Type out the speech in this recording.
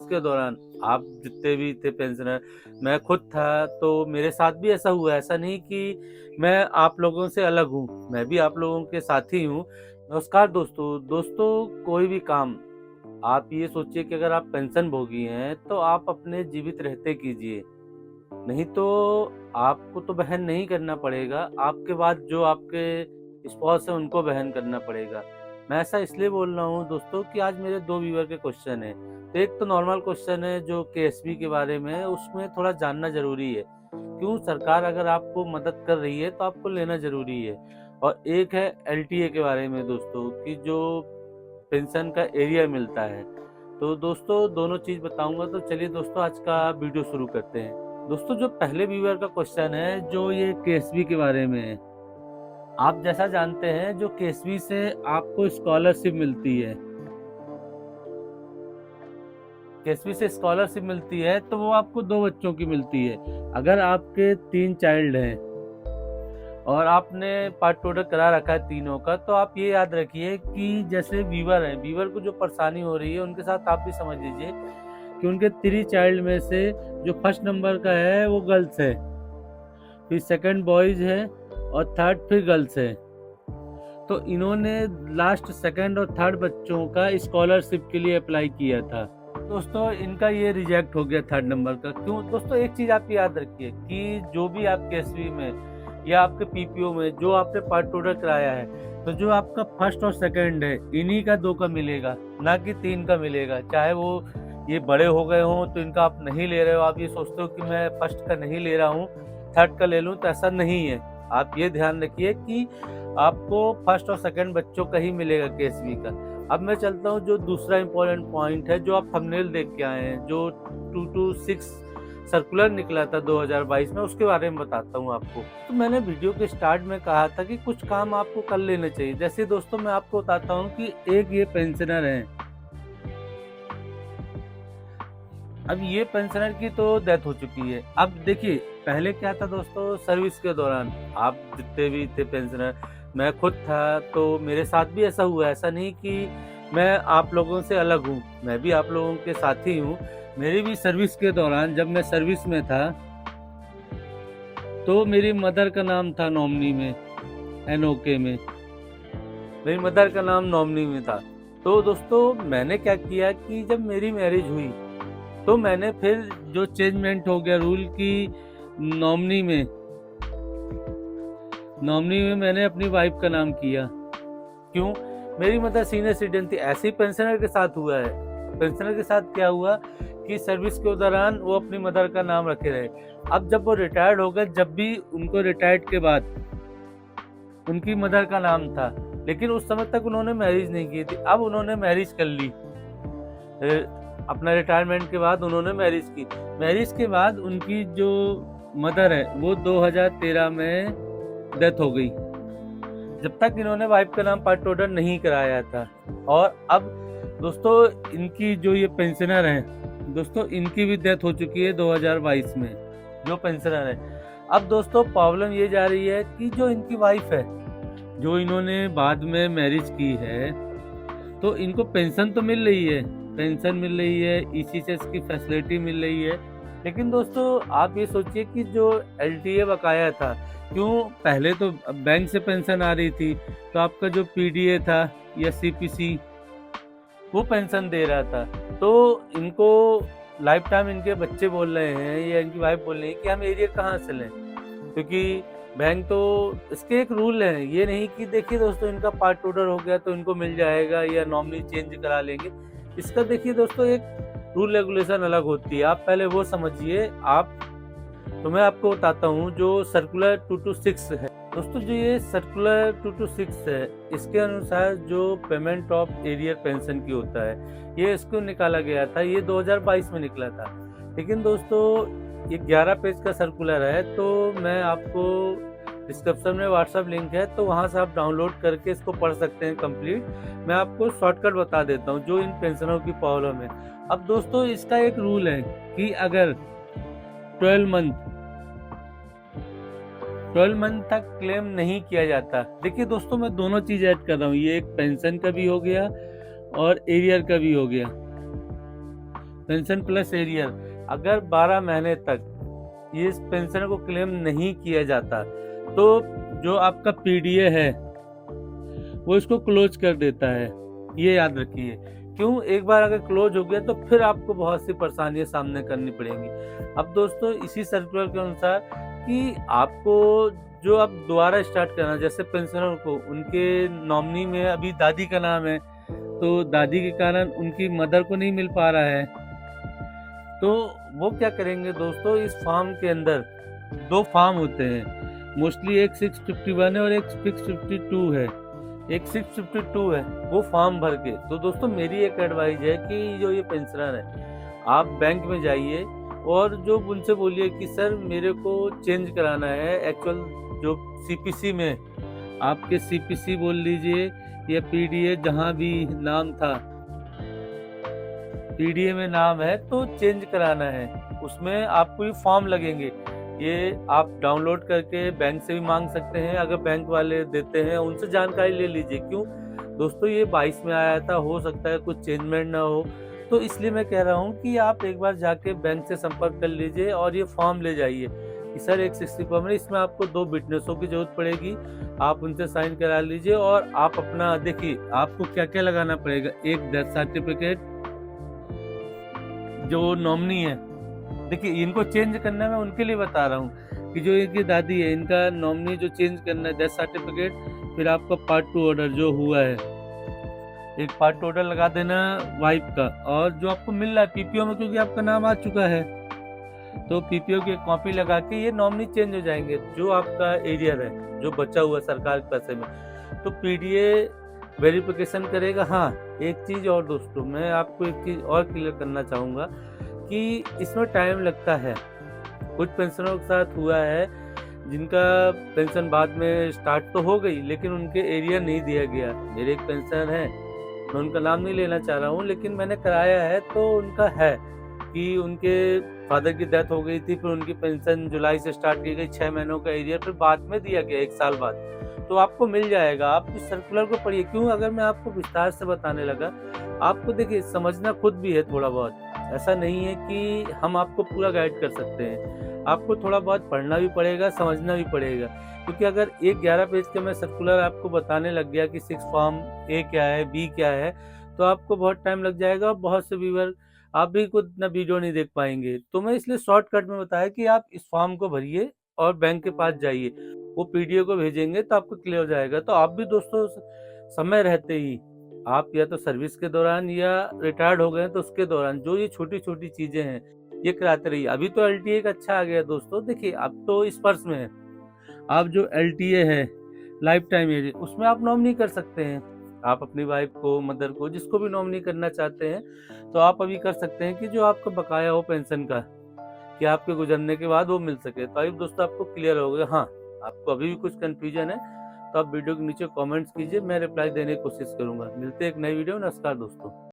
के दौरान आप जितने भी थे पेंशनर, मैं खुद था, तो मेरे साथ भी ऐसा हुआ। ऐसा नहीं कि मैं आप लोगों से अलग हूँ, मैं भी आप लोगों के साथ ही हूँ। नमस्कार दोस्तों, कोई भी काम आप ये सोचिए कि अगर आप पेंशन भोगी हैं तो आप अपने जीवित रहते कीजिए, नहीं तो आपको तो वहन नहीं करना पड़ेगा, आपके बाद जो आपके स्पॉस है उनको वहन करना पड़ेगा। मैं ऐसा इसलिए बोल रहा हूँ दोस्तों कि आज मेरे 2 व्यूअर के क्वेश्चन हैं। तो एक तो नॉर्मल क्वेश्चन है जो केएसबी के बारे में है, उसमें थोड़ा जानना ज़रूरी है। क्यों सरकार अगर आपको मदद कर रही है तो आपको लेना ज़रूरी है। और एक है एलटीए के बारे में दोस्तों, कि जो पेंशन का एरिया मिलता है। तो दोस्तों दोनों चीज़ बताऊँगा, तो चलिए दोस्तों आज का वीडियो शुरू करते हैं। दोस्तों जो पहले व्यूअर का क्वेश्चन है जो ये केएसबी के बारे में है, आप जैसा जानते हैं जो केएसबी से आपको स्कॉलरशिप मिलती है, केएसबी से स्कॉलरशिप मिलती है तो वो आपको 2 बच्चों की मिलती है। अगर आपके 3 चाइल्ड हैं और आपने पार्ट टोटल करा रखा है तीनों का, तो आप ये याद रखिए कि जैसे वीवर है, वीवर को जो परेशानी हो रही है उनके साथ आप भी समझ लीजिए कि उनके 3 चाइल्ड में से जो फर्स्ट नंबर का है वो गर्ल्स है, फिर सेकंड बॉयज है और थर्ड फिर गर्ल्स है। तो इन्होंने लास्ट सेकंड और थर्ड बच्चों का स्कॉलरशिप के लिए अप्लाई किया था। दोस्तों इनका ये रिजेक्ट हो गया थर्ड नंबर का। क्यों दोस्तों, एक चीज़ आप याद रखिए कि जो भी आप केएसबी में या आपके पीपीओ में जो आपने पार्ट टोटल कराया है, तो जो आपका फर्स्ट और सेकंड है इन्हीं का 2 का मिलेगा, ना कि 3 का मिलेगा। चाहे वो ये बड़े हो गए हों तो इनका आप नहीं ले रहे हो, आप ये सोचते हो कि मैं फर्स्ट का नहीं ले रहा हूँ, थर्ड का ले लूँ, तो ऐसा नहीं है। आप ये ध्यान रखिए कि आपको फर्स्ट और सेकंड बच्चों का ही मिलेगा केएसबी का। अब मैं चलता हूँ जो दूसरा इम्पोर्टेंट पॉइंट है, जो आप थंबनेल देख के आए हैं, जो 226 सर्कुलर निकला था 2022 में, उसके बारे में बताता हूँ आपको। तो मैंने वीडियो के स्टार्ट में कहा था कि कुछ काम आपको कर लेने चाहिए। जैसे दोस्तों मैं आपको बताता हूँ कि एक ये पेंशनर है, अब ये पेंशनर की तो डेथ हो चुकी है। अब देखिए पहले क्या था दोस्तों, सर्विस के दौरान आप जितने भी थे पेंशनर, मैं खुद था, तो मेरे साथ भी ऐसा हुआ। ऐसा नहीं कि मैं आप लोगों से अलग हूँ, मैं भी आप लोगों के साथ ही हूँ। मेरी भी सर्विस के दौरान जब मैं सर्विस में था तो मेरी मदर का नाम था नॉमिनी में, एनओके में मेरी मदर का नाम नॉमिनी में था। तो दोस्तों मैंने क्या किया कि जब मेरी मैरिज हुई तो मैंने फिर जो चेंजमेंट हो गया रूल की नॉमिनी में मैंने अपनी वाइफ का नाम किया। क्यों? मेरी मदर सीनियर सिटीजन थी। ऐसे ही पेंशनर के साथ हुआ है। पेंशनर के साथ क्या हुआ कि सर्विस के दौरान वो अपनी मदर का नाम रखे रहे। अब जब वो रिटायर्ड हो गए, जब भी उनको रिटायर्ड के बाद उनकी मदर का नाम था, लेकिन उस समय तक उन्होंने मैरिज नहीं की थी। अब उन्होंने मैरिज कर ली, अपना रिटायरमेंट के बाद उन्होंने मैरिज की। मैरिज के बाद उनकी जो मदर है वो 2013 में डेथ हो गई, जब तक इन्होंने वाइफ का नाम पार्ट टोटल नहीं कराया था। और अब दोस्तों इनकी जो ये पेंशनर हैं दोस्तों, इनकी भी डेथ हो चुकी है 2022 में, जो पेंशनर है। अब दोस्तों प्रॉब्लम ये जा रही है कि जो इनकी वाइफ है, जो इन्होंने बाद में मैरिज की है, तो इनको पेंशन तो मिल रही है, पेंशन मिल रही है, ईसीएस की फैसिलिटी मिल रही है। लेकिन दोस्तों आप ये सोचिए कि जो एलटीए बकाया था, क्यों पहले तो बैंक से पेंशन आ रही थी, तो आपका जो पीडीए था या सीपीसी वो पेंशन दे रहा था। तो इनको लाइफ टाइम इनके बच्चे बोल रहे हैं या इनकी वाइफ बोल रही है कि हम एरिया कहाँ से लें, क्योंकि बैंक तो इसके एक रूल है। ये नहीं कि देखिए दोस्तों इनका पार्ट टोटल हो गया तो इनको मिल जाएगा या नॉमिनी चेंज करा लेंगे। इसका देखिए दोस्तों एक रूल रेगुलेशन अलग होती है, आप पहले वो समझिए। तो मैं आपको बताता हूँ जो सर्कुलर 226 है दोस्तों, जो ये सर्कुलर 226 है, इसके अनुसार जो पेमेंट ऑफ एरियर पेंशन की होता है, ये इसको निकाला गया था, ये 2022 में निकला था। लेकिन दोस्तों ये 11 पेज का सर्कुलर है, तो मैं आपको डिस्क्रिप्शन में व्हाट्सएप लिंक है, तो वहाँ से आप डाउनलोड करके इसको पढ़ सकते हैं कंप्लीट। मैं आपको शॉर्टकट बता देता हूँ जो इन पेंशनों की प्रॉब्लम है। अब दोस्तों इसका एक रूल है कि अगर 12 मंथ तक क्लेम नहीं किया जाता। देखिए दोस्तों मैं दोनों चीज ऐड कर रहा हूँ, ये एक पेंशन का भी हो गया और एरियर का भी हो गया। पेंशन प्लस एरियर, अगर 12 महीने तक ये इस पेंशन को क्लेम नहीं किया जाता तो जो आपका पीडीए है वो इसको क्लोज कर देता है। ये याद रखिए। क्यों? एक बार अगर क्लोज हो गया तो फिर आपको बहुत सी परेशानियां सामने करनी पड़ेंगी। अब दोस्तों इसी सर्कुलर के अनुसार कि आपको जो अब दोबारा स्टार्ट करना, जैसे पेंशनर को उनके नॉमिनी में अभी दादी का नाम है, तो दादी के कारण उनकी मदर को नहीं मिल पा रहा है, तो वो क्या करेंगे दोस्तों, इस फॉर्म के अंदर 2 फॉर्म होते हैं मोस्टली, एक 651 है और एक 652 है। एक 652 है वो फॉर्म भर के, तो दोस्तों मेरी एक एडवाइस है कि जो ये पेंशनर है आप बैंक में जाइए और जो उनसे बोलिए कि सर मेरे को चेंज कराना है एक्चुअल जो सीपीसी में, आपके सीपीसी बोल लीजिए या पीडीए जहां भी नाम था, पीडीए में नाम है तो चेंज कराना है। उसमें आपको ये फॉर्म लगेंगे, ये आप डाउनलोड करके बैंक से भी मांग सकते हैं, अगर बैंक वाले देते हैं उनसे जानकारी ले लीजिए। क्यों दोस्तों, ये 22 में आया था, हो सकता है कुछ चेंजमेंट ना हो, तो इसलिए मैं कह रहा हूँ कि आप एक बार जाके बैंक से संपर्क कर लीजिए और ये फॉर्म ले जाइए कि सर एक 60 में इसमें आपको 2 विटनेसों की जरूरत पड़ेगी, आप उनसे साइन करा लीजिए और आप अपना देखिए आपको क्या क्या लगाना पड़ेगा। एक डेथ सर्टिफिकेट, जो नॉमिनी है, देखिए इनको चेंज करना है, मैं उनके लिए बता रहा हूँ कि जो इनकी दादी है इनका नॉमिनी जो चेंज करना है, डेथ सर्टिफिकेट, फिर आपका पार्ट 2 ऑर्डर जो हुआ है, एक पार्ट 2 ऑर्डर लगा देना वाइफ का, और जो आपको मिल रहा है पीपीओ में क्योंकि आपका नाम आ चुका है तो पीपीओ की कॉपी लगा के ये नॉमिनी चेंज हो जाएंगे। जो आपका एरियर है जो बचा हुआ सरकार के पैसे में, तो पीडीए वेरिफिकेशन करेगा। हाँ एक चीज और दोस्तों, मैं आपको एक चीज और क्लियर करना चाहूंगा कि इसमें टाइम लगता है। कुछ पेंशनरों के साथ हुआ है जिनका पेंशन बाद में स्टार्ट तो हो गई लेकिन उनके एरिया नहीं दिया गया। मेरे एक पेंशनर है, मैं उनका नाम नहीं लेना चाह रहा हूँ, लेकिन मैंने कराया है तो उनका है कि उनके फादर की डेथ हो गई थी, फिर उनकी पेंशन जुलाई से स्टार्ट की गई, 6 महीनों का एरिया फिर बाद में दिया गया 1 साल बाद, तो आपको मिल जाएगा। आप इस सर्कुलर को पढ़िए। क्यों? अगर मैं आपको विस्तार से बताने लगा, आपको देखिए समझना खुद भी है थोड़ा बहुत, ऐसा नहीं है कि हम आपको पूरा गाइड कर सकते हैं, आपको थोड़ा बहुत पढ़ना भी पड़ेगा, समझना भी पड़ेगा। क्योंकि अगर एक 11 पेज का मैं सर्कुलर आपको बताने लग गया कि 6 फॉर्म ए क्या है, बी क्या है, तो आपको बहुत टाइम लग जाएगा और बहुत से व्यूअर आप भी खुद ना वीडियो नहीं देख पाएंगे। तो मैं इसलिए शॉर्टकट में बताया कि आप इस फॉर्म को भरिए और बैंक के पास जाइए, वो पीडीओ को भेजेंगे तो आपको क्लियर हो जाएगा। तो आप भी दोस्तों समय रहते ही, आप या तो सर्विस के दौरान या रिटायर्ड हो गए तो उसके दौरान जो ये छोटी छोटी चीजें हैं ये कराते रहिए। अभी तो एलटीए का अच्छा आ गया दोस्तों, देखिए अब तो इस पर्स में है, आप जो एलटीए है लाइफ टाइम एरिया, उसमें आप नॉमिनी कर सकते हैं। आप अपनी वाइफ को, मदर को, जिसको भी नॉमिनी करना चाहते हैं तो आप अभी कर सकते हैं कि जो आपका बकाया हो पेंशन का, कि आपके गुजरने के बाद वो मिल सके। तो आई दोस्तों आपको क्लियर हो गया। हाँ आपको अभी भी कुछ कंफ्यूजन है तो आप वीडियो के नीचे कमेंट्स कीजिए, मैं रिप्लाई देने की कोशिश करूंगा। मिलते हैं एक नई वीडियो। नमस्कार दोस्तों।